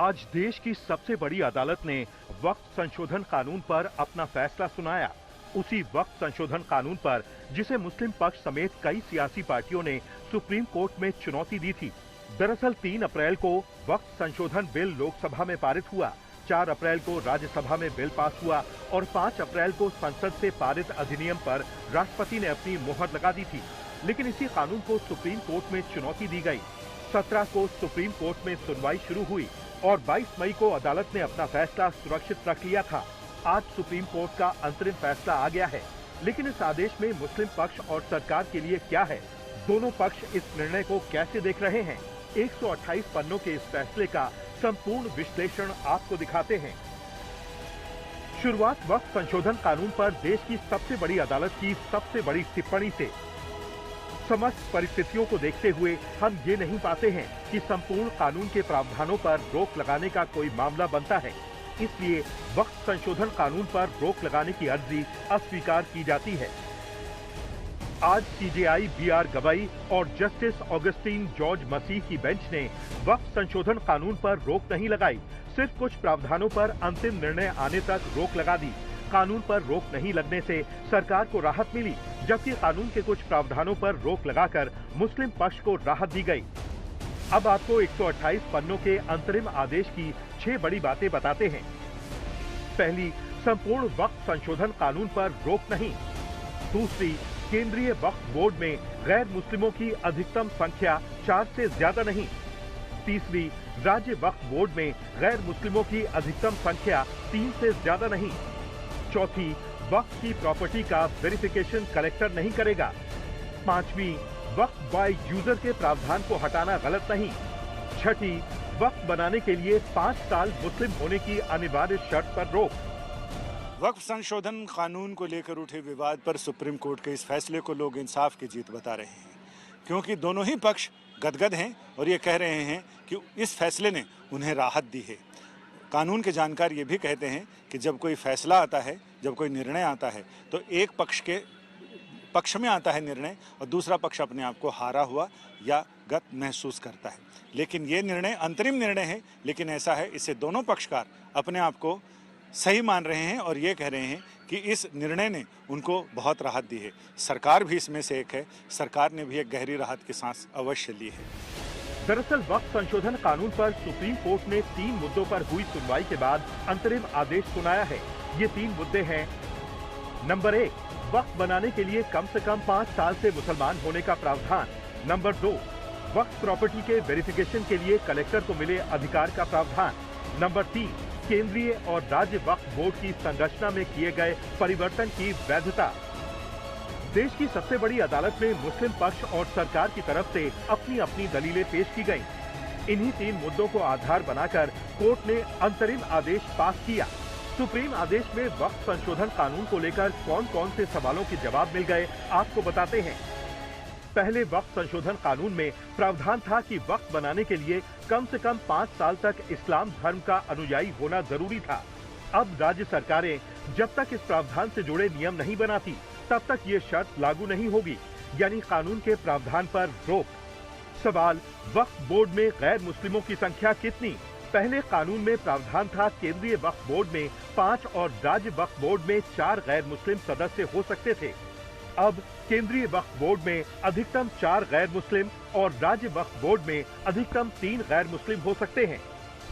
आज देश की सबसे बड़ी अदालत ने वक्फ संशोधन कानून पर अपना फैसला सुनाया। उसी वक्फ संशोधन कानून पर जिसे मुस्लिम पक्ष समेत कई सियासी पार्टियों ने सुप्रीम कोर्ट में चुनौती दी थी। दरअसल 3 अप्रैल को वक्फ संशोधन बिल लोकसभा में पारित हुआ, 4 अप्रैल को राज्यसभा में बिल पास हुआ और 5 अप्रैल को संसद से पारित अधिनियम पर राष्ट्रपति ने अपनी मुहर लगा दी थी। लेकिन इसी कानून को सुप्रीम कोर्ट में चुनौती दी गई। 17 को सुप्रीम कोर्ट में सुनवाई शुरू हुई और 22 मई को अदालत ने अपना फैसला सुरक्षित रख लिया था। आज सुप्रीम कोर्ट का अंतरिम फैसला आ गया है, लेकिन इस आदेश में मुस्लिम पक्ष और सरकार के लिए क्या है? दोनों पक्ष इस निर्णय को कैसे देख रहे हैं? 128 पन्नों के इस फैसले का संपूर्ण विश्लेषण आपको दिखाते हैं। शुरुआत वक्फ संशोधन कानून पर देश की सबसे बड़ी अदालत की सबसे बड़ी टिप्पणी से। समस्त परिस्थितियों को देखते हुए हम ये नहीं पाते हैं कि संपूर्ण कानून के प्रावधानों पर रोक लगाने का कोई मामला बनता है, इसलिए वक्फ संशोधन कानून पर रोक लगाने की अर्जी अस्वीकार की जाती है। आज सीजेआई बीआर गवाई और जस्टिस ऑगस्टीन जॉर्ज मसीह की बेंच ने वक्फ संशोधन कानून पर रोक नहीं लगाई, सिर्फ कुछ प्रावधानों पर अंतिम निर्णय आने तक रोक लगा दी। कानून पर रोक नहीं लगने से सरकार को राहत मिली, जबकि कानून के कुछ प्रावधानों पर रोक लगाकर मुस्लिम पक्ष को राहत दी गई। अब आपको 128 पन्नों के अंतरिम आदेश की 6 बड़ी बातें बताते हैं। पहली, संपूर्ण वक्फ संशोधन कानून पर रोक नहीं। दूसरी, केंद्रीय वक्फ बोर्ड में गैर मुस्लिमों की अधिकतम संख्या 4 से ज्यादा नहीं। तीसरी, राज्य वक्फ बोर्ड में गैर मुस्लिमों की अधिकतम संख्या 3 से ज्यादा नहीं। चौथी, वक्फ की प्रॉपर्टी का वेरिफिकेशन कलेक्टर नहीं करेगा। पांचवी, वक्फ बाय यूजर के प्रावधान को हटाना गलत नहीं। छठी, वक्फ बनाने के लिए 5 साल मुस्लिम होने की अनिवार्य शर्त पर रोक। वक्फ संशोधन कानून को लेकर उठे विवाद पर सुप्रीम कोर्ट के इस फैसले को लोग इंसाफ की जीत बता रहे हैं, क्योंकि दोनों ही पक्ष गदगद हैं और ये कह रहे हैं कि इस फैसले ने उन्हें राहत दी है। कानून के जानकार ये भी कहते हैं कि जब कोई फैसला आता है, जब कोई निर्णय आता है, तो एक पक्ष के पक्ष में आता है निर्णय और दूसरा पक्ष अपने आप को हारा हुआ या गत महसूस करता है। लेकिन ये निर्णय अंतरिम निर्णय है, लेकिन ऐसा है इससे दोनों पक्षकार अपने आप को सही मान रहे हैं और ये कह रहे हैं कि इस निर्णय ने उनको बहुत राहत दी है। सरकार भी इसमें से एक है, सरकार ने भी एक गहरी राहत की सांस अवश्य ली है। दरअसल वक्फ संशोधन कानून पर सुप्रीम कोर्ट ने 3 मुद्दों पर हुई सुनवाई के बाद अंतरिम आदेश सुनाया है। ये 3 मुद्दे हैं। नंबर 1, वक्फ बनाने के लिए कम से कम 5 साल से मुसलमान होने का प्रावधान। नंबर 2, वक्फ प्रॉपर्टी के वेरिफिकेशन के लिए कलेक्टर को मिले अधिकार का प्रावधान। नंबर 3, केंद्रीय और राज्य वक्फ बोर्ड की संरचना में किए गए परिवर्तन की वैधता। देश की सबसे बड़ी अदालत में मुस्लिम पक्ष और सरकार की तरफ से अपनी अपनी दलीलें पेश की गईं। इन्हीं 3 मुद्दों को आधार बनाकर कोर्ट ने अंतरिम आदेश पास किया। सुप्रीम आदेश में वक्फ संशोधन कानून को लेकर कौन कौन से सवालों के जवाब मिल गए, आपको बताते हैं। पहले वक्फ संशोधन कानून में प्रावधान था कि वक्फ बनाने के लिए कम से कम 5 साल तक इस्लाम धर्म का अनुयायी होना जरूरी था। अब राज्य सरकारें जब तक इस प्रावधान से जुड़े नियम नहीं बनाती, तब तक ये शर्त लागू नहीं होगी, यानी कानून के प्रावधान पर रोक। सवाल, वक्फ बोर्ड में गैर मुस्लिमों की संख्या कितनी? पहले कानून में प्रावधान था केंद्रीय वक्फ बोर्ड में 5 और राज्य वक्फ बोर्ड में 4 गैर मुस्लिम सदस्य हो सकते थे। अब केंद्रीय वक्फ बोर्ड में अधिकतम 4 गैर मुस्लिम और राज्य वक्फ बोर्ड में अधिकतम 3 गैर मुस्लिम हो सकते हैं।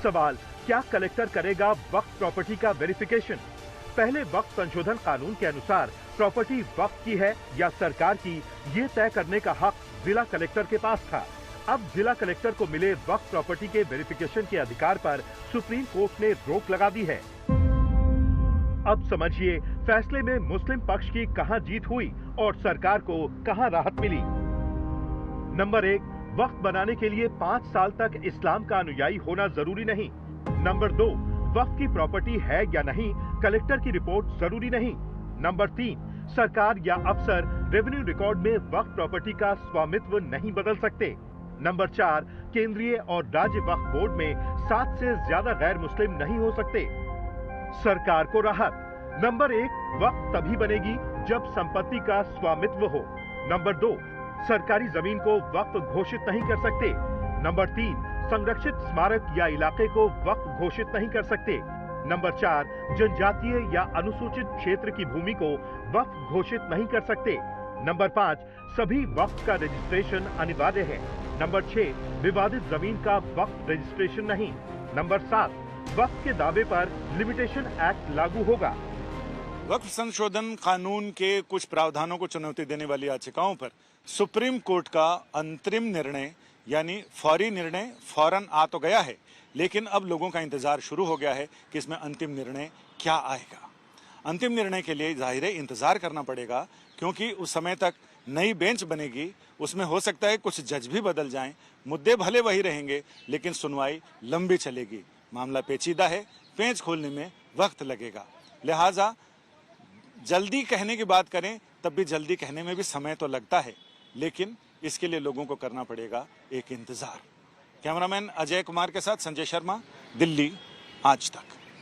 सवाल, क्या कलेक्टर करेगा वक्फ प्रॉपर्टी का वेरिफिकेशन? पहले वक्फ संशोधन कानून के अनुसार प्रॉपर्टी वक्फ की है या सरकार की, ये तय करने का हक जिला कलेक्टर के पास था। अब जिला कलेक्टर को मिले वक्फ प्रॉपर्टी के वेरिफिकेशन के अधिकार पर सुप्रीम कोर्ट ने रोक लगा दी है। अब समझिए फैसले में मुस्लिम पक्ष की कहां जीत हुई और सरकार को कहां राहत मिली। नंबर 1, वक्फ बनाने के लिए 5 साल तक इस्लाम का अनुयायी होना जरूरी नहीं। नंबर 2, वक्फ की प्रॉपर्टी है या नहीं, कलेक्टर की रिपोर्ट जरूरी नहीं। नंबर 3, सरकार या अफसर रेवेन्यू रिकॉर्ड में वक्फ प्रॉपर्टी का स्वामित्व नहीं बदल सकते। नंबर 4, केंद्रीय और राज्य वक्फ बोर्ड में 7 से ज्यादा गैर मुस्लिम नहीं हो सकते। सरकार को राहत। नंबर 1, वक्फ तभी बनेगी जब संपत्ति का स्वामित्व हो। नंबर 2, सरकारी जमीन को वक्फ घोषित नहीं कर सकते। नंबर 3, संरक्षित स्मारक या इलाके को वक्फ घोषित नहीं कर सकते। नंबर 4, जनजातीय या अनुसूचित क्षेत्र की भूमि को वक्फ घोषित नहीं कर सकते। नंबर 5, सभी वक्फ का रजिस्ट्रेशन अनिवार्य है। नंबर 6, विवादित जमीन का वक्फ रजिस्ट्रेशन नहीं। नंबर 7, वक्फ के दावे पर लिमिटेशन एक्ट लागू होगा। वक्फ संशोधन कानून के कुछ प्रावधानों को चुनौती देने वाली याचिकाओं पर सुप्रीम कोर्ट का अंतरिम निर्णय यानी फौरी निर्णय फौरन आ तो गया है, लेकिन अब लोगों का इंतजार शुरू हो गया है कि इसमें अंतिम निर्णय क्या आएगा। अंतिम निर्णय के लिए जाहिर है इंतजार करना पड़ेगा, क्योंकि उस समय तक नई बेंच बनेगी, उसमें हो सकता है कुछ जज भी बदल जाएं, मुद्दे भले वही रहेंगे लेकिन सुनवाई लंबी चलेगी। मामला पेचीदा है, पेंच खोलने में वक्त लगेगा। लिहाजा जल्दी कहने की बात करें तब भी जल्दी कहने में भी समय तो लगता है, लेकिन इसके लिए लोगों को करना पड़ेगा एक इंतजार। कैमरामैन अजय कुमार के साथ संजय शर्मा, दिल्ली, आज तक।